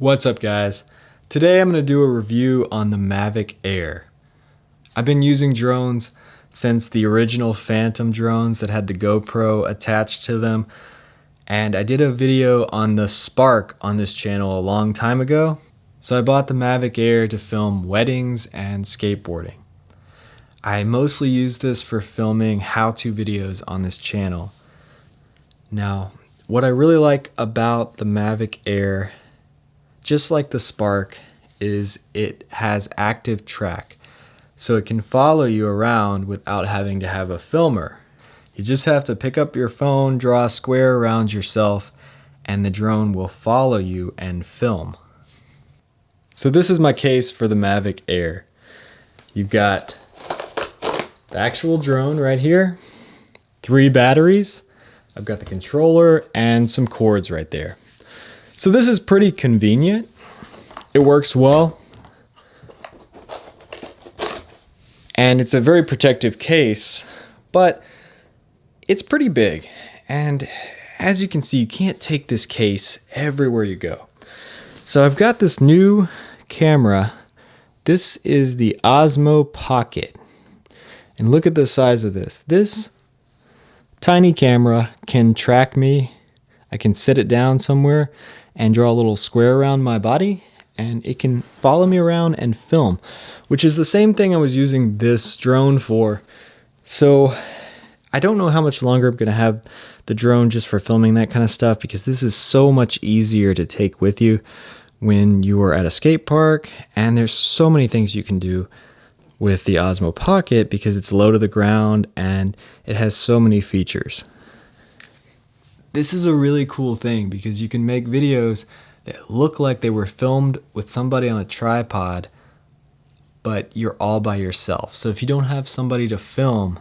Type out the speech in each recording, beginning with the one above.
What's up, guys? Today I'm going to do a review on the Mavic Air. I've been using drones since the original Phantom drones that had the GoPro attached to them, and I did a video on the Spark on this channel a long time ago. So I bought the Mavic Air to film weddings and skateboarding. I mostly use this for filming how-to videos on this channel. Now, what I really like about the Mavic Air, just like the Spark, is it has active track. So it can follow you around without having to have a filmer. You just have to pick up your phone, draw a square around yourself, and the drone will follow you and film. So this is my case for the Mavic Air. You've got the actual drone right here, 3 batteries. I've got the controller and some cords right there. So this is pretty convenient. It works well. And it's a very protective case, but it's pretty big. And as you can see, you can't take this case everywhere you go. So I've got this new camera. This is the Osmo Pocket. And look at the size of this. This tiny camera can track me. I can sit it down somewhere and draw a little square around my body, and it can follow me around and film, which is the same thing I was using this drone for. So I don't know how much longer I'm going to have the drone just for filming that kind of stuff, because this is so much easier to take with you when you are at a skate park, and there's so many things you can do with the Osmo Pocket because it's low to the ground and it has so many features. This is a really cool thing because you can make videos that look like they were filmed with somebody on a tripod, but you're all by yourself. So if you don't have somebody to film,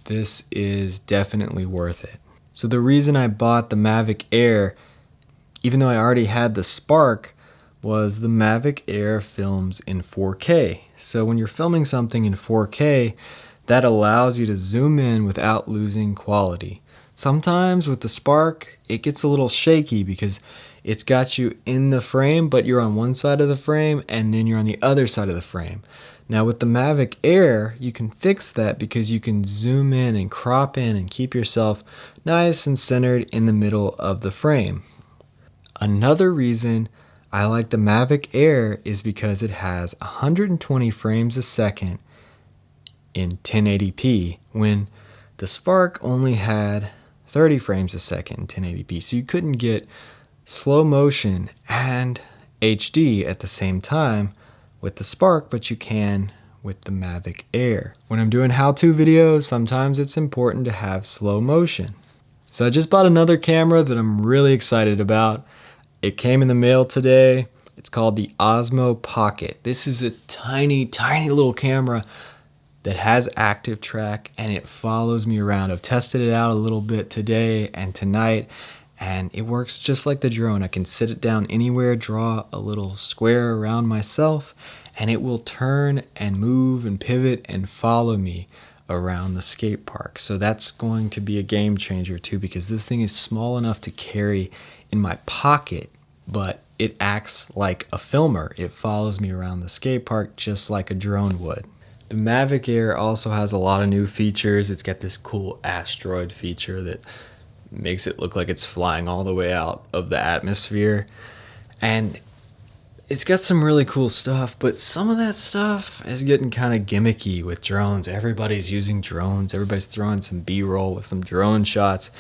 this is definitely worth it. So the reason I bought the Mavic Air, even though I already had the Spark, was the Mavic Air films in 4K. So when you're filming something in 4K, that allows you to zoom in without losing quality. Sometimes with the Spark, it gets a little shaky because it's got you in the frame, but you're on one side of the frame and then you're on the other side of the frame. Now with the Mavic Air, you can fix that because you can zoom in and crop in and keep yourself nice and centered in the middle of the frame. Another reason I like the Mavic Air is because it has 120 frames a second in 1080p when the Spark only had 30 frames a second in 1080p. So you couldn't get slow motion and HD at the same time with the Spark, but you can with the Mavic Air. When I'm doing how-to videos, sometimes it's important to have slow motion. So I just bought another camera that I'm really excited about. It came in the mail today. It's called the Osmo Pocket. This is a tiny, tiny little camera that has active track and it follows me around. I've tested it out a little bit today and tonight, and it works just like the drone. I can sit it down anywhere, draw a little square around myself, and it will turn and move and pivot and follow me around the skate park. So that's going to be a game changer too, because this thing is small enough to carry in my pocket, but it acts like a filmer. It follows me around the skate park just like a drone would. The Mavic Air also has a lot of new features. It's got this cool asteroid feature that makes it look like it's flying all the way out of the atmosphere. And it's got some really cool stuff, but some of that stuff is getting kind of gimmicky with drones. Everybody's using drones. Everybody's throwing some B-roll with some drone shots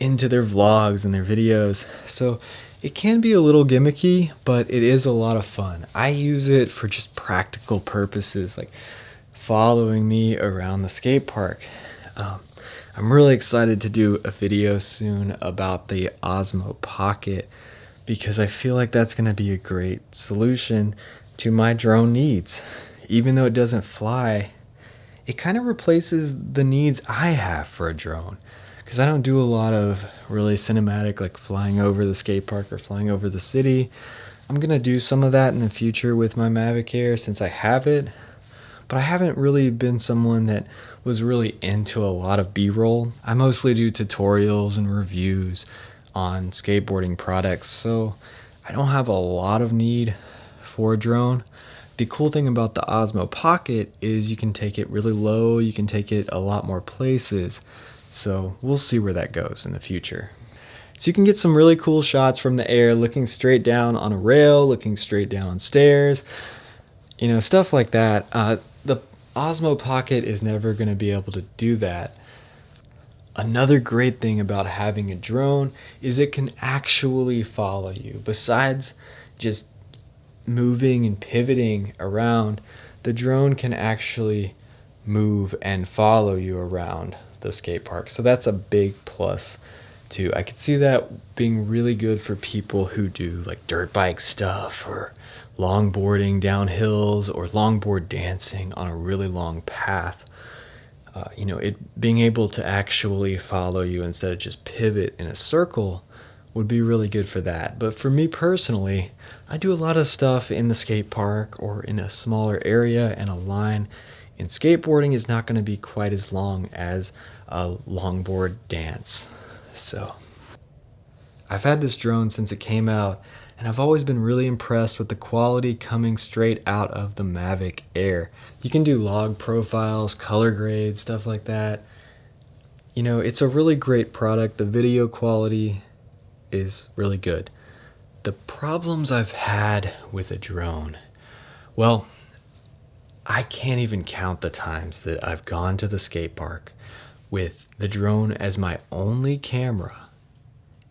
into their vlogs and their videos. So it can be a little gimmicky, but it is a lot of fun. I use it for just practical purposes, like following me around the skate park. I'm really excited to do a video soon about the Osmo Pocket because I feel like that's going to be a great solution to my drone needs. Even though it doesn't fly, it kind of replaces the needs I have for a drone, because I don't do a lot of really cinematic, like flying over the skate park or flying over the city. I'm going to do some of that in the future with my Mavic Air since I have it, but I haven't really been someone that was really into a lot of B-roll. I mostly do tutorials and reviews on skateboarding products, so I don't have a lot of need for a drone. The cool thing about the Osmo Pocket is you can take it really low, you can take it a lot more places. So we'll see where that goes in the future. So you can get some really cool shots from the air, looking straight down on a rail, looking straight down on stairs, stuff like that. The Osmo Pocket is never going to be able to do that. Another great thing about having a drone is it can actually follow you. Besides just moving and pivoting around, the drone can actually move and follow you around the skate park. So that's a big plus too. I could see that being really good for people who do like dirt bike stuff or longboarding down hills or longboard dancing on a really long path. It being able to actually follow you instead of just pivot in a circle would be really good for that. But for me personally, I do a lot of stuff in the skate park or in a smaller area, and a line in skateboarding is not going to be quite as long as a longboard dance. So I've had this drone since it came out, and I've always been really impressed with the quality coming straight out of the Mavic Air. You can do log profiles, color grades, stuff like that. It's a really great product. The video quality is really good. The problems I've had with a drone, well, I can't even count the times that I've gone to the skate park with the drone as my only camera,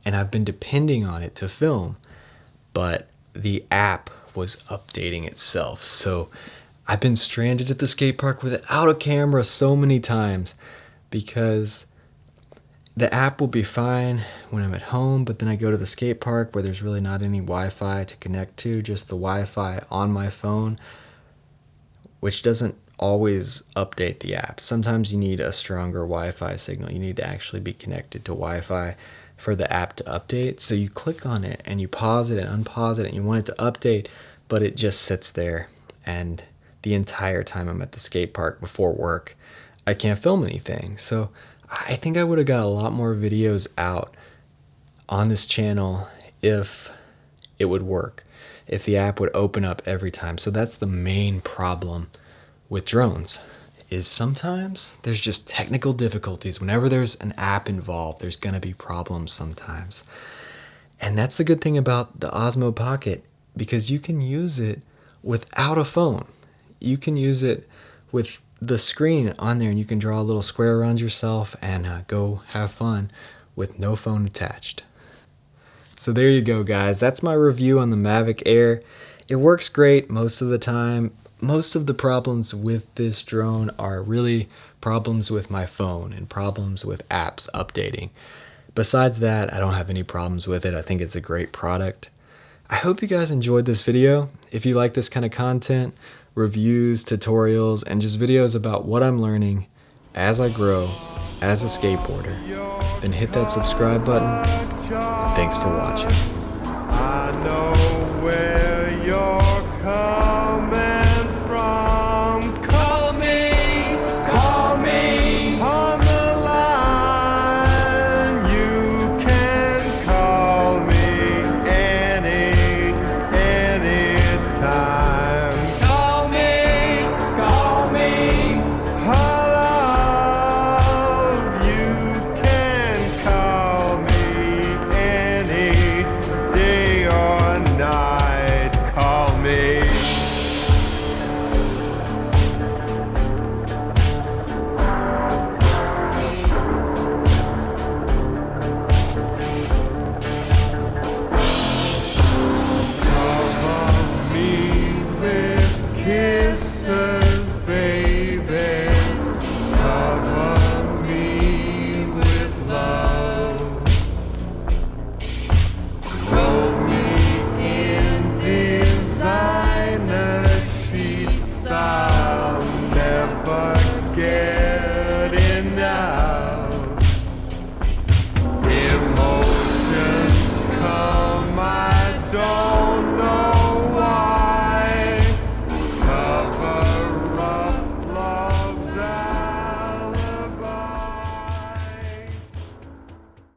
and I've been depending on it to film, but the app was updating itself. So I've been stranded at the skate park without a camera so many times because the app will be fine when I'm at home, but then I go to the skate park where there's really not any Wi-Fi to connect to, just the Wi-Fi on my phone, which doesn't always update the app. Sometimes you need a stronger Wi-Fi signal. You need to actually be connected to Wi-Fi for the app to update. So you click on it and you pause it and unpause it and you want it to update, but it just sits there. And the entire time I'm at the skate park before work, I can't film anything. So I think I would have got a lot more videos out on this channel if it would work, if the app would open up every time. So that's the main problem with drones, is sometimes there's just technical difficulties. Whenever there's an app involved, there's going to be problems sometimes. And that's the good thing about the Osmo Pocket, because you can use it without a phone. You can use it with the screen on there, and you can draw a little square around yourself and go have fun with no phone attached. So there you go, guys. That's my review on the Mavic Air. It works great most of the time. Most of the problems with this drone are really problems with my phone and problems with apps updating. Besides that, I don't have any problems with it. I think it's a great product. I hope you guys enjoyed this video. If you like this kind of content, reviews, tutorials, and just videos about what I'm learning as I grow as a skateboarder, then hit that subscribe button. Thanks for watching. I know where you're coming from. Call me on the line. You can call me anytime. Call me, hello. You can call me any day or night. Call me. I'll never get